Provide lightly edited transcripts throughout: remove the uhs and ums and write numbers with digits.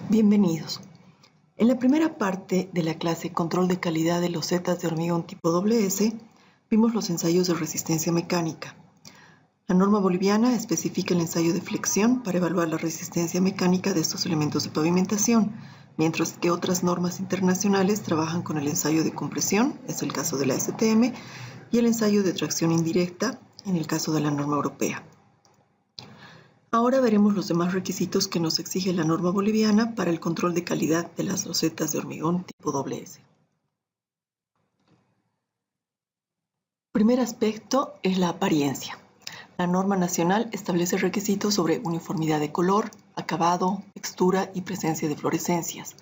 Bienvenidos. En la primera parte de la clase Control de calidad de losetas de hormigón tipo WS, vimos los ensayos de resistencia mecánica. La norma boliviana especifica el ensayo de flexión para evaluar la resistencia mecánica de estos elementos de pavimentación, mientras que otras normas internacionales trabajan con el ensayo de compresión, es el caso de la STM, y el ensayo de tracción indirecta, en el caso de la norma europea. Ahora veremos los demás requisitos que nos exige la norma boliviana para el control de calidad de las losetas de hormigón tipo WS. Primer aspecto es la apariencia. La norma nacional establece requisitos sobre uniformidad de color, acabado, textura y presencia de fluorescencias.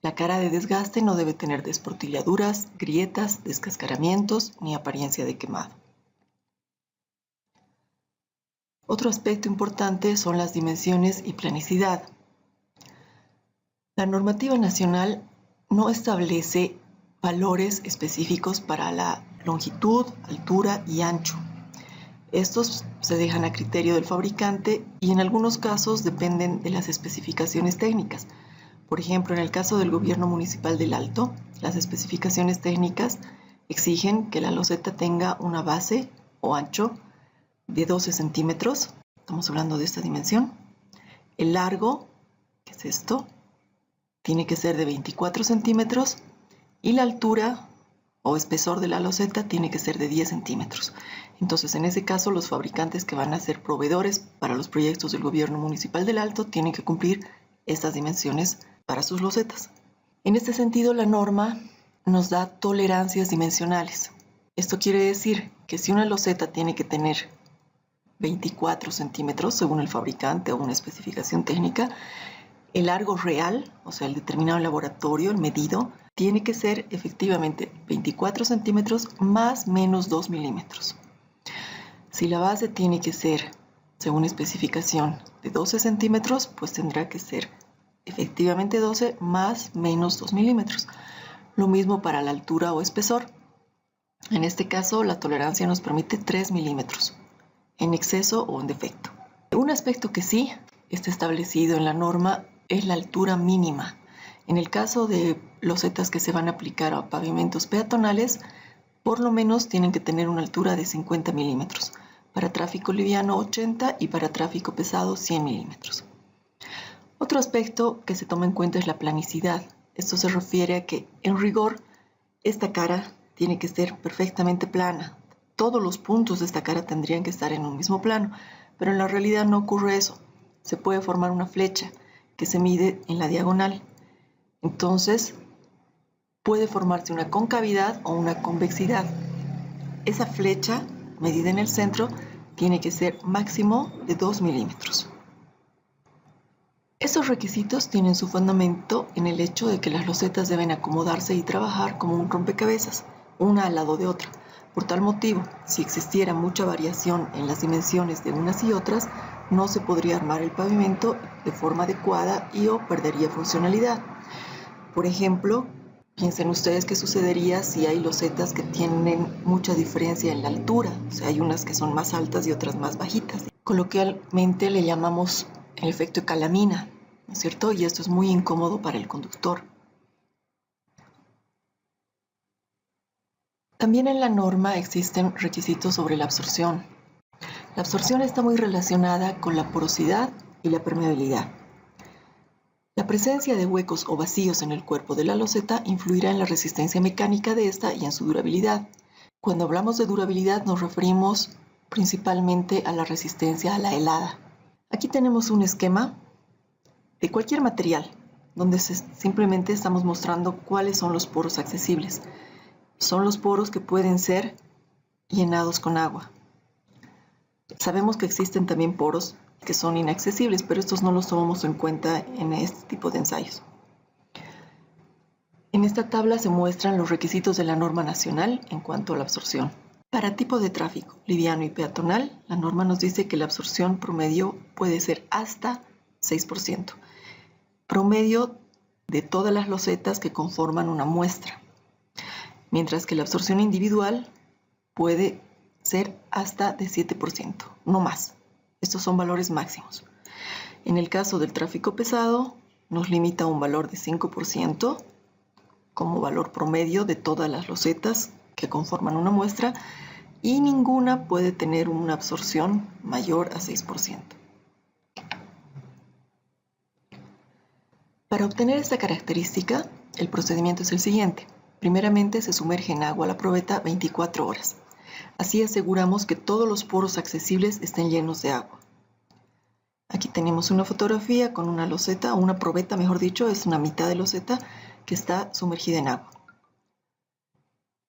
La cara de desgaste no debe tener desportilladuras, grietas, descascaramientos ni apariencia de quemado. Otro aspecto importante son las dimensiones y planicidad. La normativa nacional no establece valores específicos para la longitud, altura y ancho. Estos se dejan a criterio del fabricante y en algunos casos dependen de las especificaciones técnicas. Por ejemplo, en el caso del Gobierno Municipal del Alto, las especificaciones técnicas exigen que la loseta tenga una base o ancho de 12 centímetros, estamos hablando de esta dimensión. El largo, que es esto, tiene que ser de 24 centímetros y la altura o espesor de la loseta tiene que ser de 10 centímetros. Entonces, en ese caso, los fabricantes que van a ser proveedores para los proyectos del Gobierno Municipal del Alto tienen que cumplir estas dimensiones para sus losetas. En este sentido, la norma nos da tolerancias dimensionales. Esto quiere decir que si una loseta tiene que tener 24 centímetros, según el fabricante o una especificación técnica, el largo real, o sea, el determinado en laboratorio, el medido, tiene que ser efectivamente 24 centímetros más menos 2 milímetros. Si la base tiene que ser, según especificación, de 12 centímetros, pues tendrá que ser efectivamente 12 más menos 2 milímetros. Lo mismo para la altura o espesor. En este caso, la tolerancia nos permite 3 milímetros, en exceso o en defecto. Un aspecto que sí está establecido en la norma es la altura mínima. En el caso de losetas que se van a aplicar a pavimentos peatonales, por lo menos tienen que tener una altura de 50 milímetros. Para tráfico liviano 80 y para tráfico pesado 100 milímetros. Otro aspecto que se toma en cuenta es la planicidad. Esto se refiere a que, en rigor, esta cara tiene que ser perfectamente plana. Todos los puntos de esta cara tendrían que estar en un mismo plano, pero en la realidad no ocurre eso. Se puede formar una flecha que se mide en la diagonal. Entonces, puede formarse una concavidad o una convexidad. Esa flecha, medida en el centro, tiene que ser máximo de 2 milímetros. Estos requisitos tienen su fundamento en el hecho de que las losetas deben acomodarse y trabajar como un rompecabezas, una al lado de otra. Por tal motivo, si existiera mucha variación en las dimensiones de unas y otras, no se podría armar el pavimento de forma adecuada y o perdería funcionalidad. Por ejemplo, piensen ustedes qué sucedería si hay losetas que tienen mucha diferencia en la altura. O sea, hay unas que son más altas y otras más bajitas. Coloquialmente le llamamos el efecto de calamina, ¿no es cierto? Y esto es muy incómodo para el conductor. También en la norma existen requisitos sobre la absorción. La absorción está muy relacionada con la porosidad y la permeabilidad. La presencia de huecos o vacíos en el cuerpo de la loseta influirá en la resistencia mecánica de esta y en su durabilidad. Cuando hablamos de durabilidad nos referimos principalmente a la resistencia a la helada. Aquí tenemos un esquema de cualquier material, donde simplemente estamos mostrando cuáles son los poros accesibles. Son los poros que pueden ser llenados con agua. Sabemos que existen también poros que son inaccesibles, pero estos no los tomamos en cuenta en este tipo de ensayos. En esta tabla se muestran los requisitos de la norma nacional en cuanto a la absorción. Para tipo de tráfico liviano y peatonal, la norma nos dice que la absorción promedio puede ser hasta 6%, promedio de todas las losetas que conforman una muestra, mientras que la absorción individual puede ser hasta de 7%, no más. Estos son valores máximos. En el caso del tráfico pesado, nos limita a un valor de 5% como valor promedio de todas las losetas que conforman una muestra, y ninguna puede tener una absorción mayor a 6%. Para obtener esta característica, el procedimiento es el siguiente. Primeramente se sumerge en agua la probeta 24 horas. Así aseguramos que todos los poros accesibles estén llenos de agua. Aquí tenemos una fotografía con una loseta, o una probeta, mejor dicho, es una mitad de loseta que está sumergida en agua.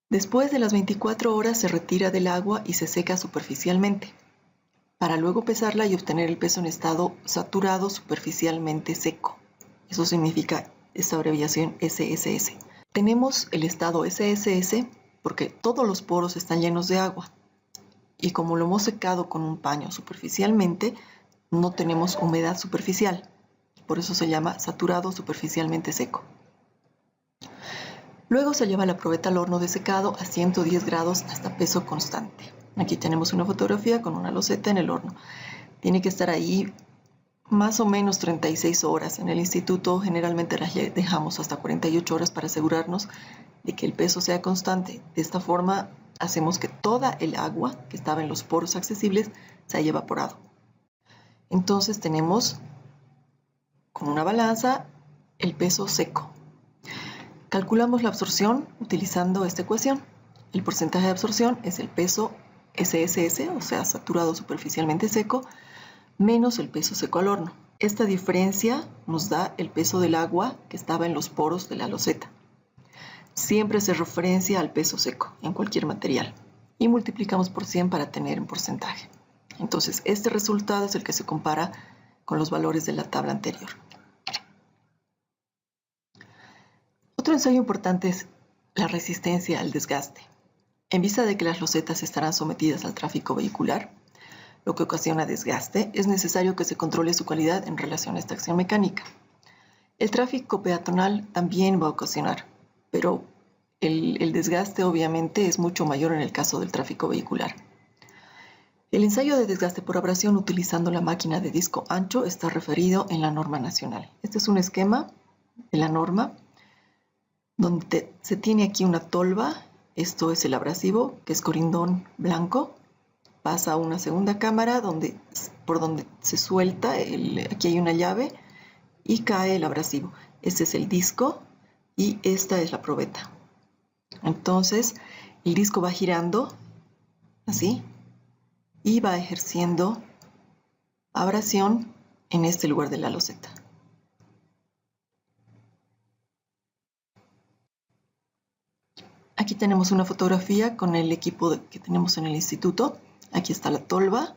Después de las 24 horas se retira del agua y se seca superficialmente, para luego pesarla y obtener el peso en estado saturado superficialmente seco. Eso significa esta abreviación SSS. Tenemos el estado SSS porque todos los poros están llenos de agua, y como lo hemos secado con un paño superficialmente, no tenemos humedad superficial. Por eso se llama saturado superficialmente seco. Luego se lleva la probeta al horno de secado a 110 grados hasta peso constante. Aquí tenemos una fotografía con una loseta en el horno. Tiene que estar ahí más o menos 36 horas. En el instituto generalmente las dejamos hasta 48 horas para asegurarnos de que el peso sea constante. De esta forma hacemos que toda el agua que estaba en los poros accesibles se haya evaporado. Entonces tenemos con una balanza el peso seco. Calculamos la absorción utilizando esta ecuación. El porcentaje de absorción es el peso SSS, o sea, saturado superficialmente seco, menos el peso seco al horno. Esta diferencia nos da el peso del agua que estaba en los poros de la loseta. Siempre se referencia al peso seco en cualquier material y multiplicamos por 100 para tener un porcentaje. Entonces, este resultado es el que se compara con los valores de la tabla anterior. Otro ensayo importante es la resistencia al desgaste. En vista de que las losetas estarán sometidas al tráfico vehicular, lo que ocasiona desgaste, es necesario que se controle su calidad en relación a esta acción mecánica. El tráfico peatonal también va a ocasionar, pero el desgaste obviamente es mucho mayor en el caso del tráfico vehicular. El ensayo de desgaste por abrasión utilizando la máquina de disco ancho está referido en la norma nacional. Este es un esquema de la norma donde se tiene aquí una tolva. Esto es el abrasivo, que es corindón blanco. Pasa a una segunda cámara por donde se suelta, aquí hay una llave y cae el abrasivo. Este es el disco y esta es la probeta. Entonces el disco va girando así y va ejerciendo abrasión en este lugar de la loseta. Aquí tenemos una fotografía con el equipo que tenemos en el instituto. Aquí está la tolva,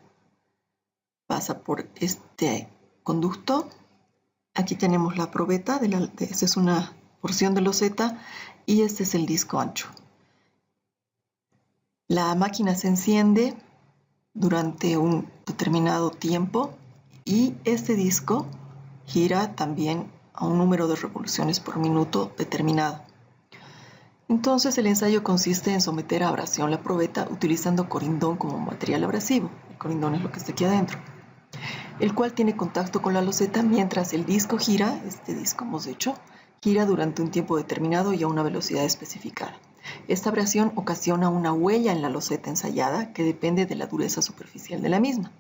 pasa por este conducto. Aquí tenemos la probeta, esta es una porción de loseta y este es el disco ancho. La máquina se enciende durante un determinado tiempo y este disco gira también a un número de revoluciones por minuto determinado. Entonces el ensayo consiste en someter a abrasión la probeta utilizando corindón como material abrasivo. El corindón es lo que está aquí adentro, el cual tiene contacto con la loseta mientras el disco gira. Este disco, hemos dicho, gira durante un tiempo determinado y a una velocidad especificada. Esta abrasión ocasiona una huella en la loseta ensayada que depende de la dureza superficial de la misma.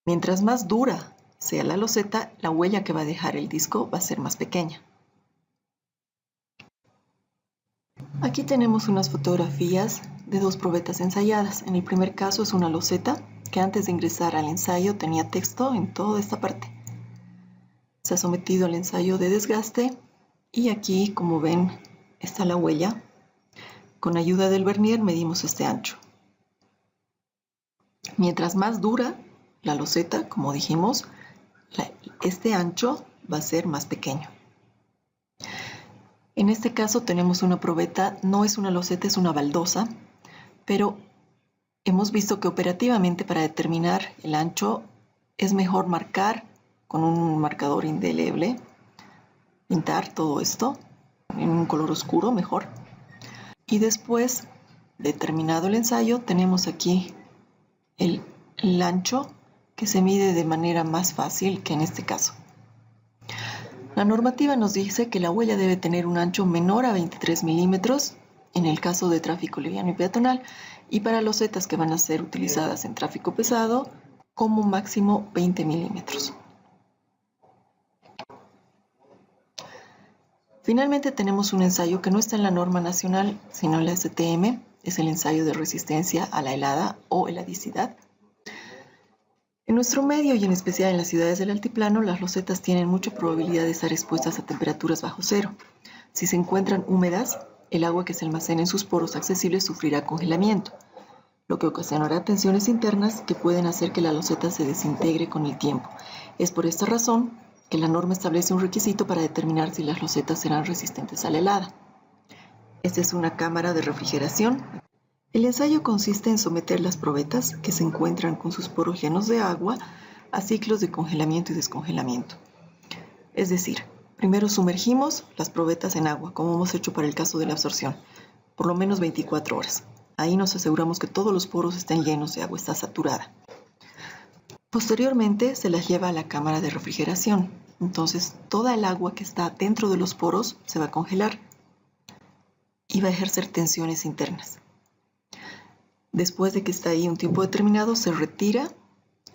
Mientras más dura sea la loseta, la huella que va a dejar el disco va a ser más pequeña. Aquí tenemos unas fotografías de dos probetas ensayadas. En el primer caso es una loseta que antes de ingresar al ensayo tenía texto en toda esta parte. Se ha sometido al ensayo de desgaste y aquí, como ven, está la huella. Con ayuda del vernier medimos este ancho. Mientras más dura la loseta, como dijimos, este ancho va a ser más pequeño. En este caso tenemos una probeta, no es una loseta, es una baldosa, pero hemos visto que operativamente para determinar el ancho es mejor marcar con un marcador indeleble, pintar todo esto en un color oscuro mejor. Y después, determinado el ensayo, tenemos aquí el ancho que se mide de manera más fácil que en este caso. La normativa nos dice que la huella debe tener un ancho menor a 23 milímetros en el caso de tráfico liviano y peatonal, y para losetas que van a ser utilizadas en tráfico pesado, como máximo 20 milímetros. Finalmente tenemos un ensayo que no está en la norma nacional, sino en la STM, es el ensayo de resistencia a la helada o heladicidad. En nuestro medio y en especial en las ciudades del altiplano, las losetas tienen mucha probabilidad de estar expuestas a temperaturas bajo cero. Si se encuentran húmedas, el agua que se almacena en sus poros accesibles sufrirá congelamiento, lo que ocasionará tensiones internas que pueden hacer que la loseta se desintegre con el tiempo. Es por esta razón que la norma establece un requisito para determinar si las losetas serán resistentes a la helada. Esta es una cámara de refrigeración. El ensayo consiste en someter las probetas, que se encuentran con sus poros llenos de agua, a ciclos de congelamiento y descongelamiento. Es decir, primero sumergimos las probetas en agua, como hemos hecho para el caso de la absorción, por lo menos 24 horas. Ahí nos aseguramos que todos los poros estén llenos de agua, está saturada. Posteriormente se las lleva a la cámara de refrigeración. Entonces toda el agua que está dentro de los poros se va a congelar y va a ejercer tensiones internas. Después de que está ahí un tiempo determinado, se retira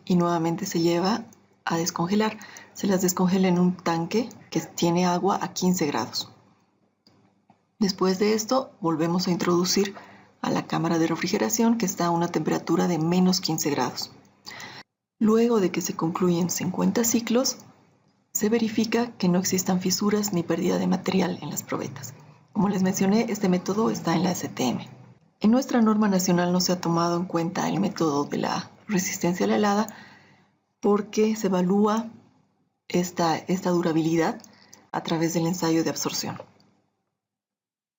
y nuevamente se lleva a descongelar. Se las descongela en un tanque que tiene agua a 15 grados. Después de esto, volvemos a introducir a la cámara de refrigeración, que está a una temperatura de menos 15 grados. Luego de que se concluyen 50 ciclos, se verifica que no existan fisuras ni pérdida de material en las probetas. Como les mencioné, este método está en la STM. En nuestra norma nacional no se ha tomado en cuenta el método de la resistencia a la helada porque se evalúa esta durabilidad a través del ensayo de absorción.